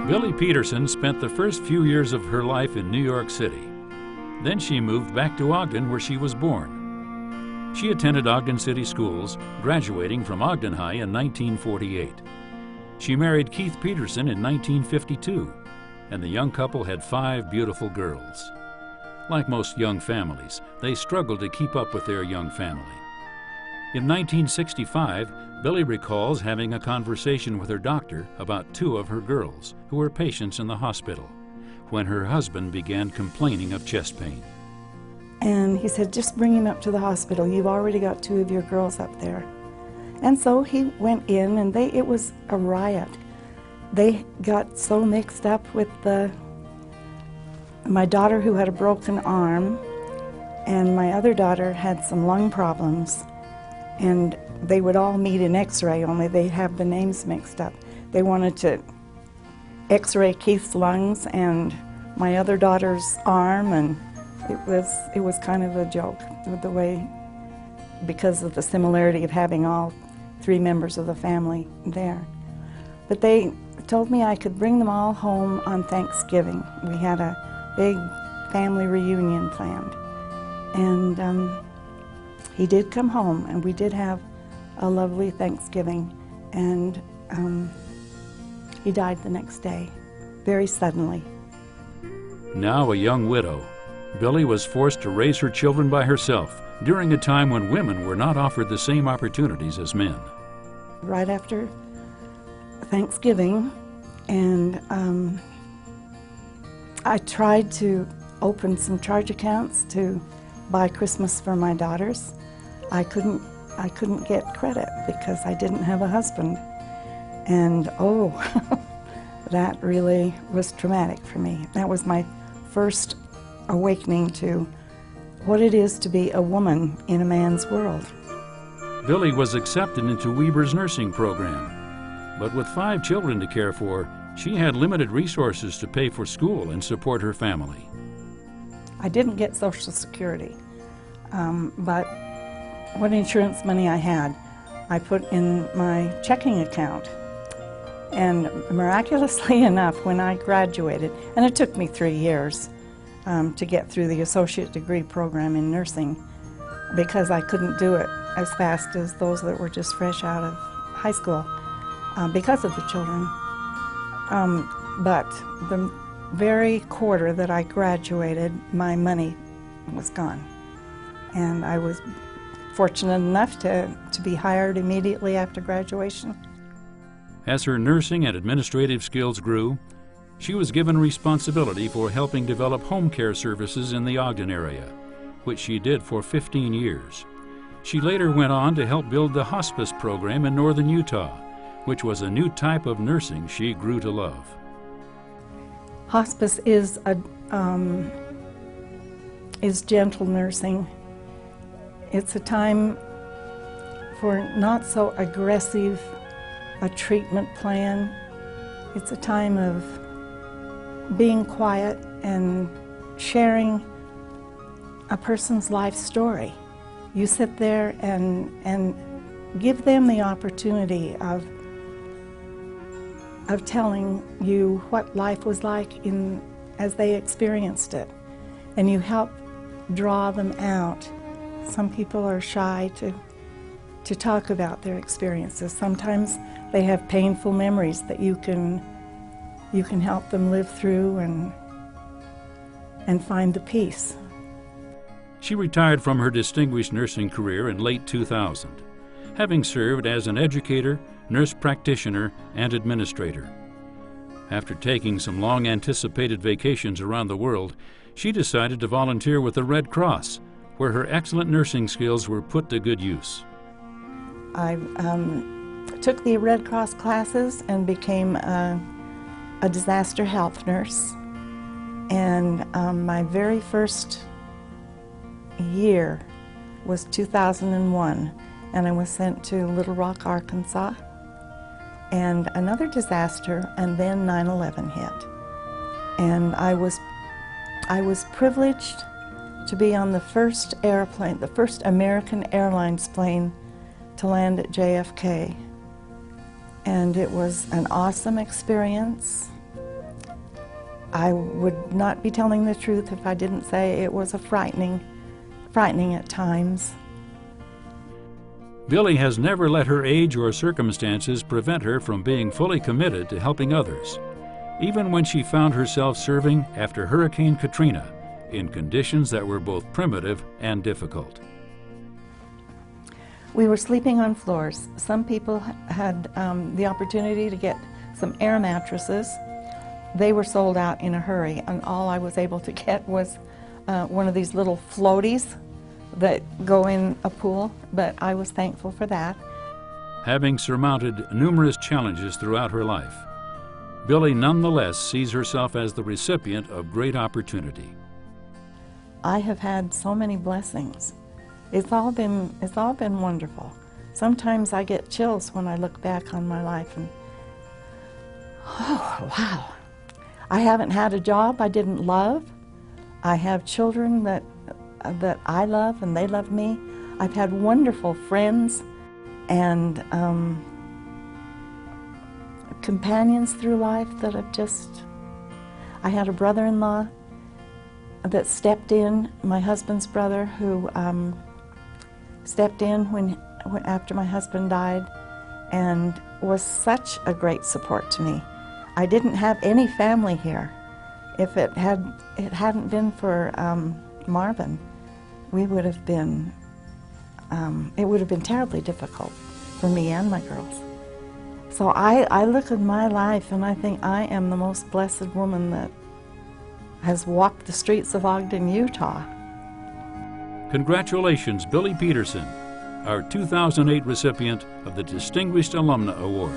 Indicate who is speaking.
Speaker 1: Billee Petersen spent the first few years of her life in New York City. Then she moved back to Ogden, where she was born. She attended Ogden City Schools, graduating from Ogden High in 1948. She married Keith Petersen in 1952, and the young couple had 5 beautiful girls. Like most young families, they struggled to keep up with their young family. In 1965, Billee recalls having a conversation with her doctor about 2 of her girls, who were patients in the hospital, when her husband began complaining of chest pain.
Speaker 2: And he said, just bring him up to the hospital. You've already got 2 of your girls up there. And so he went in, and it was a riot. They got so mixed up with my daughter, who had a broken arm, and my other daughter had some lung problems. And they would all meet in X-ray, only they'd have the names mixed up. They wanted to X-ray Keith's lungs and my other daughter's arm, and it was kind of a joke with the way, because of the similarity of having all 3 members of the family there. But they told me I could bring them all home on Thanksgiving. We had a big family reunion planned, and he did come home, and we did have a lovely Thanksgiving, and he died the next day, very suddenly.
Speaker 1: Now a young widow, Billee was forced to raise her children by herself during a time when women were not offered the same opportunities as men.
Speaker 2: Right after Thanksgiving, and I tried to open some charge accounts to buy Christmas for my daughters. I couldn't get credit because I didn't have a husband. And oh, that really was traumatic for me. That was my first awakening to what it is to be a woman in a man's world.
Speaker 1: Billee was accepted into Weber's nursing program, but with 5 children to care for, she had limited resources to pay for school and support her family.
Speaker 2: I didn't get Social Security, but what insurance money I had, I put in my checking account. And miraculously enough, when I graduated, and it took me 3 years to get through the associate degree program in nursing, because I couldn't do it as fast as those that were just fresh out of high school because of the children. But the very quarter that I graduated, my money was gone. And I was fortunate enough to be hired immediately after graduation.
Speaker 1: As her nursing and administrative skills grew, she was given responsibility for helping develop home care services in the Ogden area, which she did for 15 years. She later went on to help build the hospice program in northern Utah, which was a new type of nursing she grew to love.
Speaker 2: Hospice is gentle nursing. It's a time for not so aggressive a treatment plan. It's a time of being quiet and sharing a person's life story. You sit there and give them the opportunity of telling you what life was like as they experienced it, and you help draw them out. Some people are shy to talk about their experiences. Sometimes they have painful memories that you can help them live through and find the peace.
Speaker 1: She retired from her distinguished nursing career in late 2000, having served as an educator, nurse practitioner, and administrator. After taking some long-anticipated vacations around the world, she decided to volunteer with the Red Cross, where her excellent nursing skills were put to good use.
Speaker 2: I took the Red Cross classes and became a disaster health nurse. And my very first year was 2001, and I was sent to Little Rock, Arkansas, and another disaster, and then 9/11 hit. And I was privileged to be on the first airplane, the first American Airlines plane to land at JFK. And it was an awesome experience. I would not be telling the truth if I didn't say it was frightening at times.
Speaker 1: Billee has never let her age or circumstances prevent her from being fully committed to helping others, even when she found herself serving after Hurricane Katrina in conditions that were both primitive and difficult.
Speaker 2: We were sleeping on floors. Some people had the opportunity to get some air mattresses. They were sold out in a hurry, and all I was able to get was one of these little floaties that go in a pool, but I was thankful for that.
Speaker 1: Having surmounted numerous challenges throughout her life, Billee nonetheless sees herself as the recipient of great opportunity.
Speaker 2: I have had so many blessings. It's all been wonderful. Sometimes I get chills when I look back on my life and, oh, wow. I haven't had a job I didn't love. I have children that I love and they love me. I've had wonderful friends and companions through life that have just... I had a brother-in-law that stepped in, my husband's brother, who stepped in after my husband died and was such a great support to me. I didn't have any family here. If it hadn't been for Marvin, we would have been, it would have been terribly difficult for me and my girls. So I look at my life and I think I am the most blessed woman that has walked the streets of Ogden, Utah.
Speaker 1: Congratulations, Billee Petersen, our 2008 recipient of the Distinguished Alumna Award.